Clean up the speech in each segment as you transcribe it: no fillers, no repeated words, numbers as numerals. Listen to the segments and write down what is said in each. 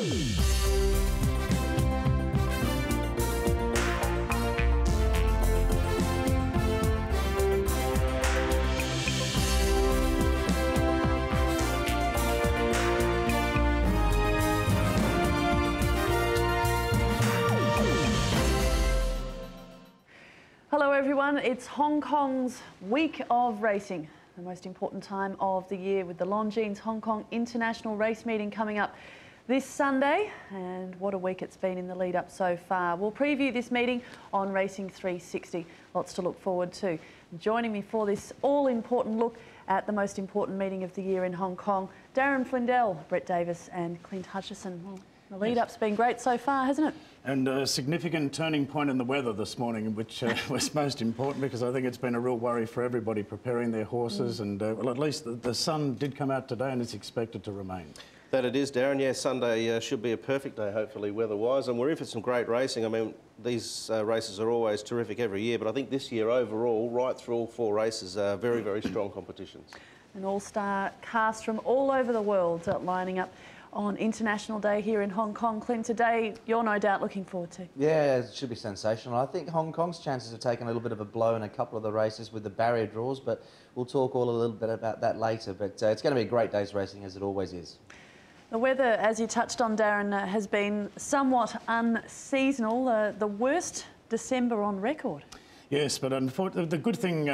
Hello everyone, it's Hong Kong's week of racing, the most important time of the year, with the Longines Hong Kong International Race Meeting coming up this Sunday, and what a week it's been in the lead up so far. We'll preview this meeting on Racing 360, lots to look forward to. Joining me for this all-important look at the most important meeting of the year in Hong Kong, Darren Flindell, Brett Davis and Clint Hutchison. Well, the lead-up's been great so far, hasn't it? And a significant turning point in the weather this morning, which was most important, because I think it's been a real worry for everybody preparing their horses. And well, at least the sun did come out today and it's expected to remain. That it is, Darren. Yeah, Sunday should be a perfect day, hopefully, weather-wise. And we're in for some great racing. I mean, these races are always terrific every year, but I think this year overall, right through all four races, are very, very strong competitions. An all-star cast from all over the world lining up on International Day here in Hong Kong. Clint, today you're no doubt looking forward to. Yeah, it should be sensational. I think Hong Kong's chances have taken a little bit of a blow in a couple of the races with the barrier draws, but we'll talk all a little bit about that later. But it's going to be a great day's racing, as it always is. The weather, as you touched on, Darren, has been somewhat unseasonal, the worst December on record. Yes, but unfortunately, the good thing,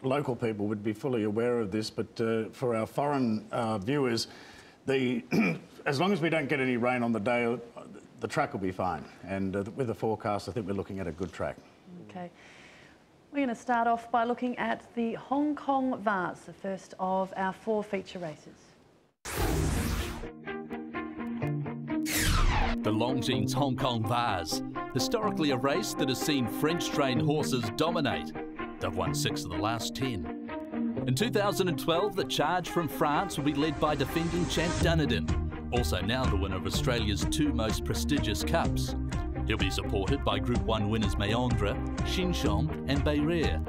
local people would be fully aware of this, but for our foreign viewers, as long as we don't get any rain on the day, the track will be fine. And with the forecast, I think we're looking at a good track. Okay. We're going to start off by looking at the Hong Kong Vase, the first of our four feature races. The Longines Hong Kong Vase, historically a race that has seen French-trained horses dominate. They've won 6 of the last 10. In 2012, the charge from France will be led by defending champ Dunedin, also now the winner of Australia's 2 most prestigious cups. He'll be supported by Group 1 winners Meandre, Shinshong and Bayrer,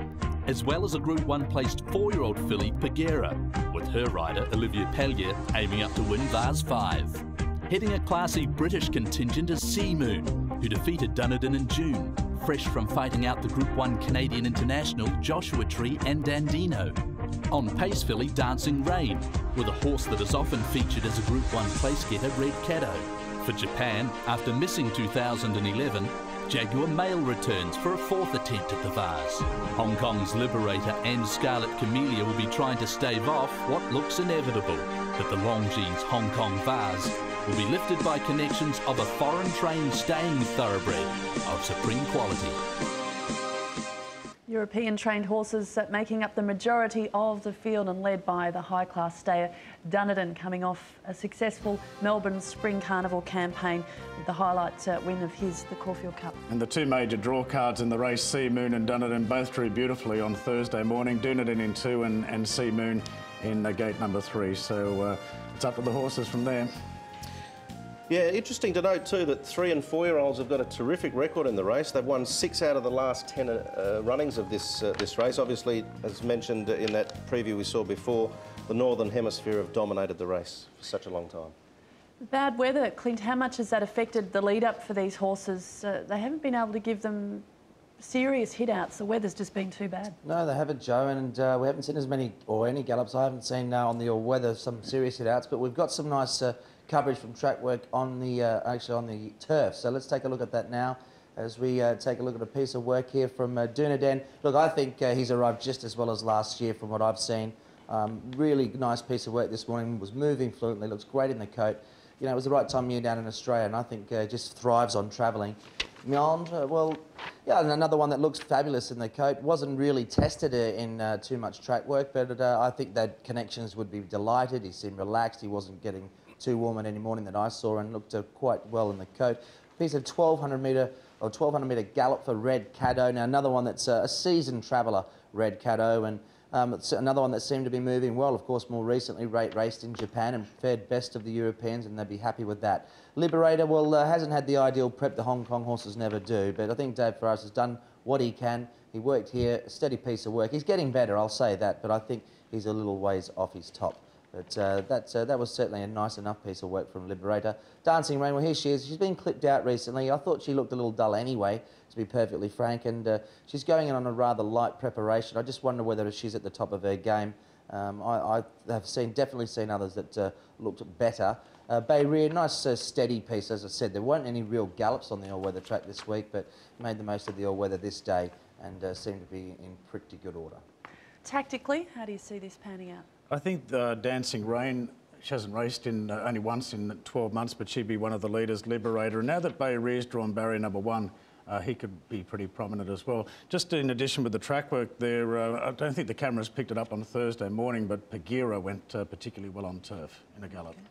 as well as a Group 1 placed 4-year-old filly Peguera, with her rider Olivia Pellier aiming up to win Vase 5. Heading a classy British contingent is Sea Moon, who defeated Dunedin in June, fresh from fighting out the Group 1 Canadian International Joshua Tree and Dandino. On pace filly Dancing Rain, with a horse that is often featured as a Group 1 place-getter, Red Caddo. For Japan, after missing 2011, Jaguar Mail returns for a 4th attempt at the Vase. Hong Kong's Liberator and Scarlet Camellia will be trying to stave off what looks inevitable, but the Longines Hong Kong Vase will be lifted by connections of a foreign-trained staying thoroughbred of supreme quality. European-trained horses making up the majority of the field and led by the high-class stayer Dunedin, coming off a successful Melbourne Spring Carnival campaign with the highlight win of the Caulfield Cup. And the 2 major draw cards in the race, Sea Moon and Dunedin, both drew beautifully on Thursday morning. Dunedin in 2 and Sea Moon in gate number 3. So it's up to the horses from there. Yeah, interesting to note too that 3- and 4-year-olds have got a terrific record in the race. They've won 6 out of the last 10 runnings of this race. Obviously, as mentioned in that preview we saw before, the Northern Hemisphere have dominated the race for such a long time. Bad weather, Clint, how much has that affected the lead-up for these horses? They haven't been able to give them serious hit-outs. The weather's just been too bad. No, they haven't, Joe, and we haven't seen as many, or any gallops. I haven't seen on the weather some serious hit-outs, but we've got some nice coverage from track work on the actually on the turf. So let's take a look at that now as we take a look at a piece of work here from Dunedin. Look, I think he's arrived just as well as last year from what I've seen. Really nice piece of work this morning, was moving fluently, looks great in the coat. You know, it was the right time of year down in Australia, and I think just thrives on travelling. Meandre, well, yeah, another one that looks fabulous in the coat. Wasn't really tested in too much track work, but I think that Connections would be delighted. He seemed relaxed. He wasn't getting too warm at any morning that I saw, and looked quite well in the coat. Piece of 1200 metre gallop for Red Caddo. Now another one that's a seasoned traveller, Red Caddo, and it's another one that seemed to be moving well. Of course, more recently raced in Japan and fared best of the Europeans, and they'd be happy with that. Liberator, well, hasn't had the ideal prep. The Hong Kong horses never do, but I think Dave Ferraris has done what he can. He worked here, a steady piece of work. He's getting better, I'll say that, but I think he's a little ways off his top. But that was certainly a nice enough piece of work from Liberator. Dancing Rain, well, here she is. She's been clipped out recently. I thought she looked a little dull anyway, to be perfectly frank, and she's going in on a rather light preparation. I just wonder whether she's at the top of her game. I have definitely seen others that looked better. Bayreer, nice steady piece, as I said. There weren't any real gallops on the all-weather track this week, but made the most of the all-weather this day and seemed to be in pretty good order. Tactically, how do you see this panning out? I think Dancing Rain, she hasn't raced in only once in 12 months, but she'd be one of the leaders, Liberator. And now that Bayreer's drawn barrier number 1, he could be pretty prominent as well. Just in addition with the track work there, I don't think the cameras picked it up on Thursday morning, but Pagira went particularly well on turf in a gallop. Okay.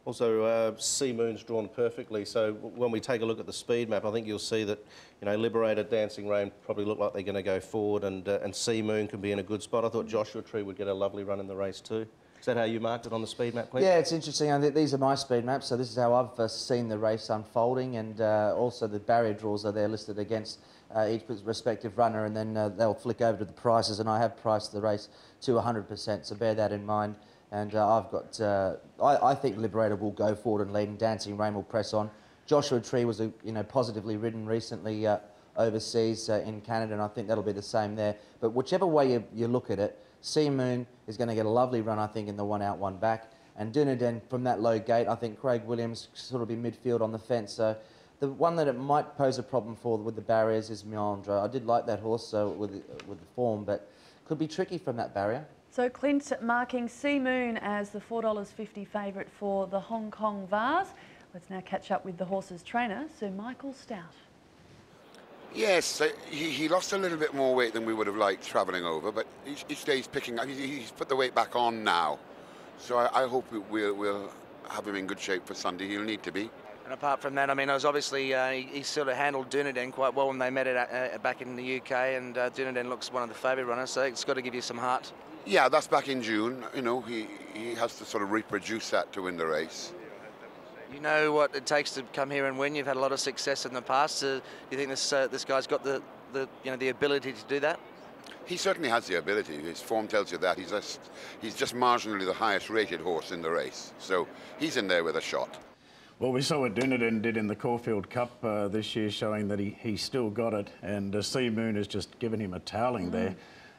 Also, Sea Moon's drawn perfectly, so when we take a look at the speed map, I think you'll see that, you know, Liberator, Dancing Rain probably look like they're going to go forward, and Sea Moon can be in a good spot. I thought Joshua Tree would get a lovely run in the race too. Is that how you marked it on the speed map, Clint? Yeah, it's interesting. These are my speed maps, so this is how I've seen the race unfolding, and also the barrier draws are there listed against each respective runner, and then they'll flick over to the prices, and I have priced the race to 100%, so bear that in mind. And I've got, I think Liberator will go forward and lead, and Dancing Rain will press on. Joshua Tree was, positively ridden recently overseas in Canada, and I think that'll be the same there. But whichever way you look at it, Sea Moon is going to get a lovely run, I think, in the 1 out, 1 back. And Dunedin, from that low gate, I think Craig Williams sort of be midfield on the fence. So the one that it might pose a problem for with the barriers is Meandra. I did like that horse with the form, but could be tricky from that barrier. So Clint marking Sea Moon as the $4.50 favourite for the Hong Kong Vase. Let's now catch up with the horse's trainer, Sir Michael Stout. Yes, he lost a little bit more weight than we would have liked travelling over, but each day he's picking up. He's put the weight back on now. So I hope we'll have him in good shape for Sunday. He'll need to be. And apart from that, I mean, I was obviously, he sort of handled Dunedin quite well when they met it back in the UK, and Dunedin looks one of the favourite runners, so it's got to give you some heart. Yeah, that's back in June. You know, he has to sort of reproduce that to win the race. You know what it takes to come here and win. You've had a lot of success in the past. Do you think this guy's got the ability to do that? He certainly has the ability. His form tells you that. He's just marginally the highest rated horse in the race. So he's in there with a shot. Well, we saw what Dunedin did in the Caulfield Cup this year, showing that he still got it. And Sea Moon has just given him a toweling there.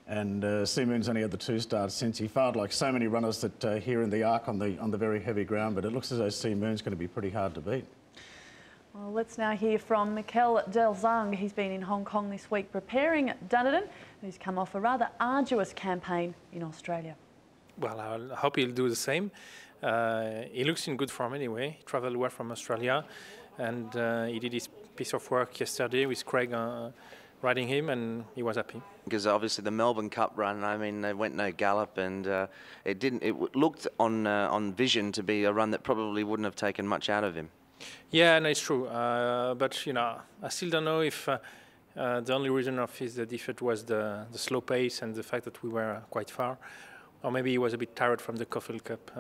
And Sea Moon's only had the 2 starts since. He failed like so many runners that here in the Arc on the very heavy ground, but it looks as though Sea Moon's going to be pretty hard to beat. Well, let's now hear from Mikel Delzang. He's been in Hong Kong this week preparing Dunedin, who's come off a rather arduous campaign in Australia. Well, I hope he'll do the same. He looks in good form anyway. He travelled well from Australia, and he did his piece of work yesterday with Craig riding him, and he was happy. Because obviously the Melbourne Cup run, I mean, they went no gallop, and it looked on vision to be a run that probably wouldn't have taken much out of him. Yeah, no, it's true. But, I still don't know if the only reason of his defeat was the slow pace and the fact that we were quite far. Or maybe he was a bit tired from the Caulfield Cup.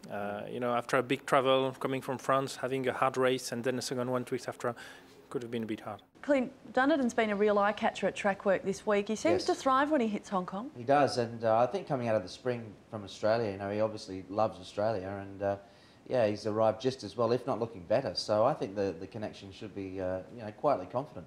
After a big travel, coming from France, having a hard race, and then a second one 2 weeks after, could have been a bit hard. Clint, Dunedin's been a real eye-catcher at track work this week. He seems to thrive when he hits Hong Kong. He does, and I think coming out of the spring from Australia, he obviously loves Australia, and he's arrived just as well, if not looking better. So I think the connection should be, quietly confident.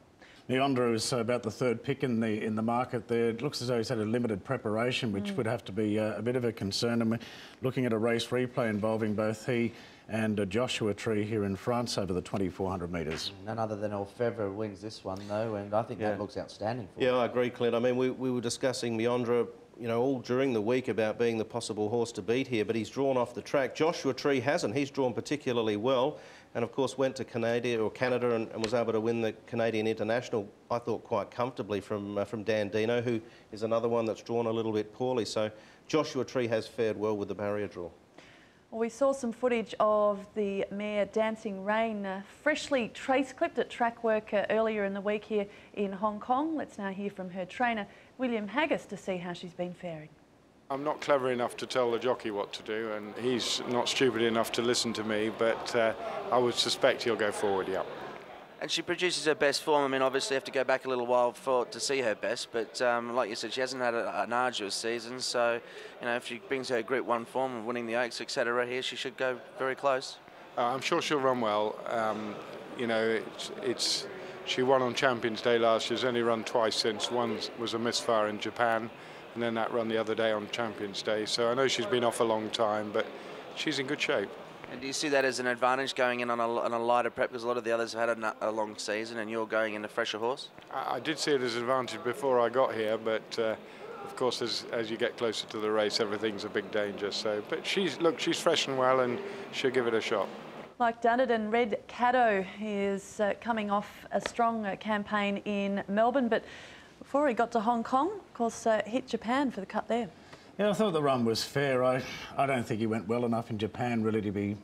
Meandra is about the 3rd pick in the market there. It looks as though he's had a limited preparation, which would have to be a bit of a concern. And we're looking at a race replay involving both he and Joshua Tree here in France over the 2,400 metres. None other than Orfevre wins this one, though, and I think that looks outstanding for him. Yeah, I agree, Clint. I mean, we were discussing Meandra, all during the week about being the possible horse to beat here, but he's drawn off the track. Joshua Tree hasn't. He's drawn particularly well, and of course went to Canada and was able to win the Canadian International, I thought, quite comfortably from Dan Dino, who is another one that's drawn a little bit poorly. So Joshua Tree has fared well with the barrier draw. Well, we saw some footage of the mare Dancing Rain freshly trace-clipped at track work earlier in the week here in Hong Kong. Let's now hear from her trainer, William Haggis, to see how she's been faring. I'm not clever enough to tell the jockey what to do, and he's not stupid enough to listen to me, but I would suspect he'll go forward, yeah. And she produces her best form. I mean, obviously, you have to go back a little while to see her best. But like you said, she hasn't had an arduous season. So, you know, if she brings her Group 1 form of winning the Oaks, etc., here, she should go very close. I'm sure she'll run well. You know, she won on Champions Day last year. She's only run twice since. One was a misfire in Japan, and then that run the other day on Champions Day. So I know she's been off a long time, but she's in good shape. And do you see that as an advantage going in on a lighter prep, because a lot of the others have had a long season and you're going in a fresher horse? I did see it as an advantage before I got here, but of course as you get closer to the race, everything's a big danger. So, but she's fresh and well, and she'll give it a shot. Like Dunedin, Red Caddo is coming off a strong campaign in Melbourne, but before he got to Hong Kong, of course, hit Japan for the cut there. Yeah, I thought the run was fair. I don't think he went well enough in Japan really to be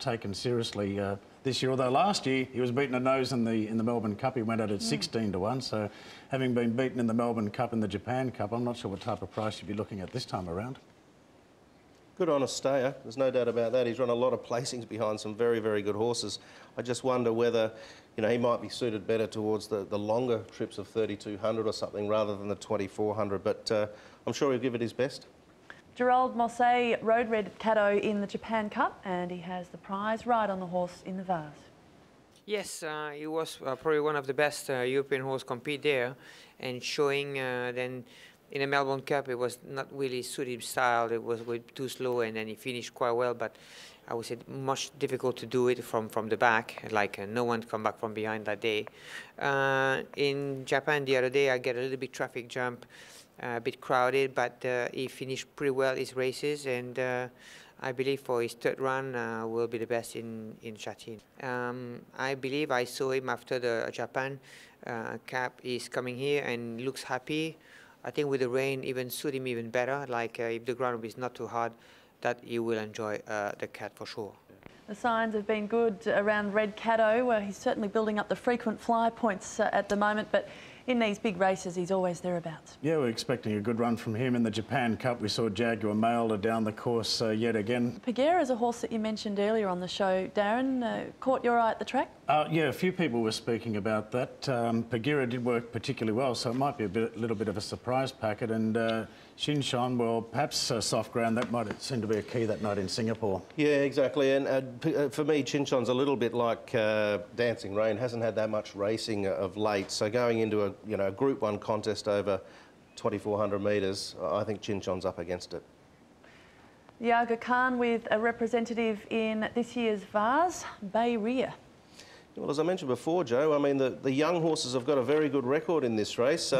taken seriously this year. Although last year he was beaten a nose in the Melbourne Cup. He went out at 16 to 1. So having been beaten in the Melbourne Cup and the Japan Cup, I'm not sure what type of price you'd be looking at this time around. Good honest stayer, there's no doubt about that. He's run a lot of placings behind some very, very good horses. I just wonder whether, you know, he might be suited better towards the longer trips of 3,200 or something rather than the 2,400, but I'm sure he'll give it his best. Gerald Mosse rode Red Caddo in the Japan Cup, and he has the prize right on the horse in the Vase. Yes, he was probably one of the best European horse compete there, and showing then in the Melbourne Cup it was not really suited style. It was too slow, and then he finished quite well, but I would say much difficult to do it from the back, like no one come back from behind that day. In Japan the other day I get a little bit traffic jump, a bit crowded, but he finished pretty well his races, and I believe for his third run will be the best in Shatin. I believe I saw him after the Japan Cup. He's coming here and looks happy. I think with the rain even suit him even better, like if the ground is not too hard, that he will enjoy the cat for sure. The signs have been good around Red Caddo. He's certainly building up the frequent fly points at the moment, but in these big races, he's always thereabouts. Yeah, we're expecting a good run from him in the Japan Cup. We saw Jaguar Mail down the course yet again. Pagera is a horse that you mentioned earlier on the show, Darren. Caught your eye at the track? Yeah, a few people were speaking about that. Pagera did work particularly well, so it might be a little bit of a surprise packet. And Shinshon, well, perhaps soft ground, that might seem to be a key that night in Singapore. Yeah, exactly. And for me, Shinshon's a little bit like Dancing Rain, hasn't had that much racing of late. So going into a Group 1 contest over 2,400 metres, I think Shinshon's up against it. Yaga Khan with a representative in this year's Vase, Bay Rear. Well, as I mentioned before, Joe, I mean, the young horses have got a very good record in this race.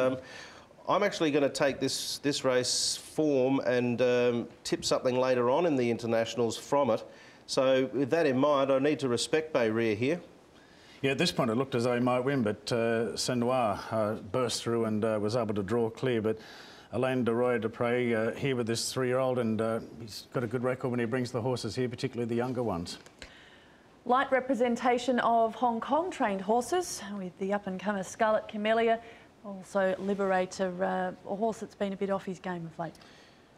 I'm actually going to take this race form and tip something later on in the internationals from it. So with that in mind, I need to respect Bay Rear here. Yeah, at this point it looked as though he might win, but Saint-Noir burst through and was able to draw clear. But Alain de Roy Dupre here with this 3-year-old, and he's got a good record when he brings the horses here, particularly the younger ones. Light representation of Hong Kong trained horses with the up-and-comer Scarlet Camellia, also Liberator, a horse that's been a bit off his game of late.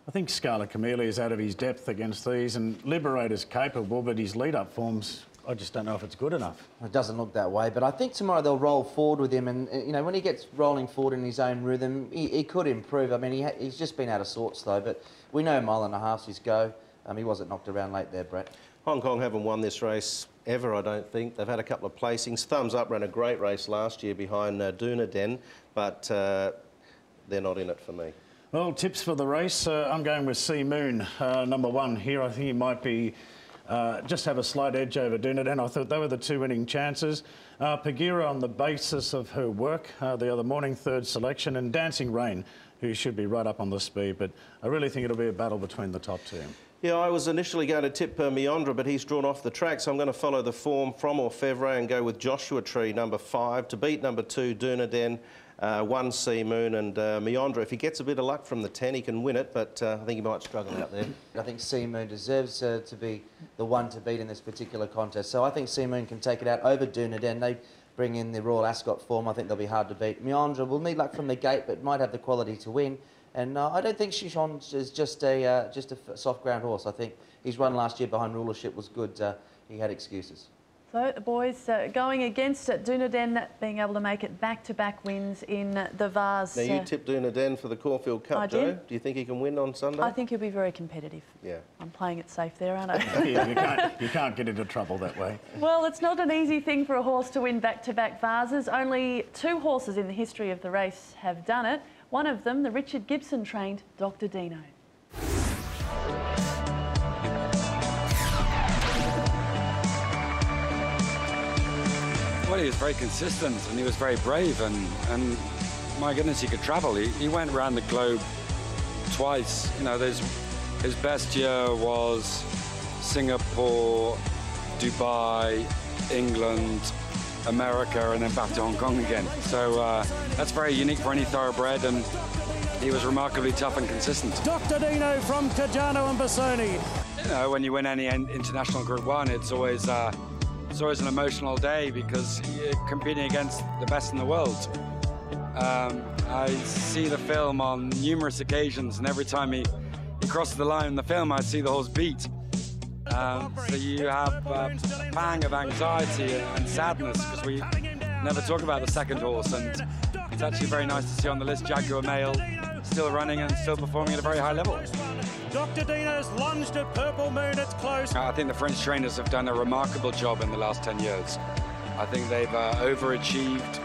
I think Scarlet Camellia is out of his depth against these, and Liberator's capable, but his lead-up forms, I just don't know if it's good enough. It doesn't look that way, but I think tomorrow they'll roll forward with him, and you know, when he gets rolling forward in his own rhythm, he could improve. I mean, he's just been out of sorts though, but we know 1.5 miles his go. He wasn't knocked around late there, Brett. Hong Kong haven't won this race ever, I don't think. They've had a couple of placings. Thumbs Up ran a great race last year behind Dunedin, but they're not in it for me. Well, tips for the race. I'm going with Sea Moon, number 1 here. I think he might be just have a slight edge over Dunedin. I thought they were the 2 winning chances. Pagera on the basis of her work the other morning, 3rd selection, and Dancing Rain, who should be right up on the speed. But I really think it'll be a battle between the top 2. Yeah, I was initially going to tip Meandra, but he's drawn off the track, so I'm going to follow the form from Orfevre and go with Joshua Tree, number 5, to beat number 2, Dunedin, 1 Sea Moon, and Meandra. If he gets a bit of luck from the 10, he can win it, but I think he might struggle out there. I think Sea Moon deserves to be the one to beat in this particular contest, so I think Sea Moon can take it out over Dunedin. They bring in the Royal Ascot form. I think they'll be hard to beat. Meandra will need luck from the gate, but might have the quality to win. And I don't think Shishon is just a soft ground horse. I think his run last year behind Rulership was good. He had excuses. So the boys going against it. Dunedin being able to make it back-to-back wins in the Vase. Now, you tipped Dunedin for the Caulfield Cup, I Joe. did. Do you think he can win on Sunday? I think he'll be very competitive. Yeah. I'm playing it safe there, aren't I? Yeah, you can't get into trouble that way. Well, it's not an easy thing for a horse to win back-to-back Vases. Only 2 horses in the history of the race have done it. One of them, the Richard Gibson-trained Dr. Dino. Well, he was very consistent and he was very brave, and my goodness, he could travel. He went around the globe twice. You know, his best year was Singapore, Dubai, England, America, and then back to Hong Kong again. So that's very unique for any thoroughbred, and he was remarkably tough and consistent. Dr. Dino from Cajano and Bassoni. You know, when you win any international Group 1, it's always an emotional day because you're competing against the best in the world. I see the film on numerous occasions, and every time he crosses the line in the film, I see the horse beat. So you have a pang of anxiety and sadness because we never talk about the second horse, and it's actually very nice to see on the list Jaguar Male still running and still performing at a very high level. Dr. Dino's lunged at Purple Moon, it's close. I think the French trainers have done a remarkable job in the last 10 years. I think they've overachieved,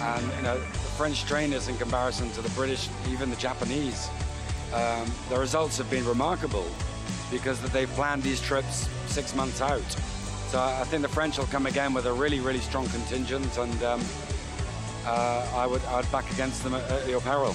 and you know, the French trainers in comparison to the British, even the Japanese, the results have been remarkable because they've planned these trips 6 months out. So I think the French will come again with a really, really strong contingent, and I'd back against them at your peril.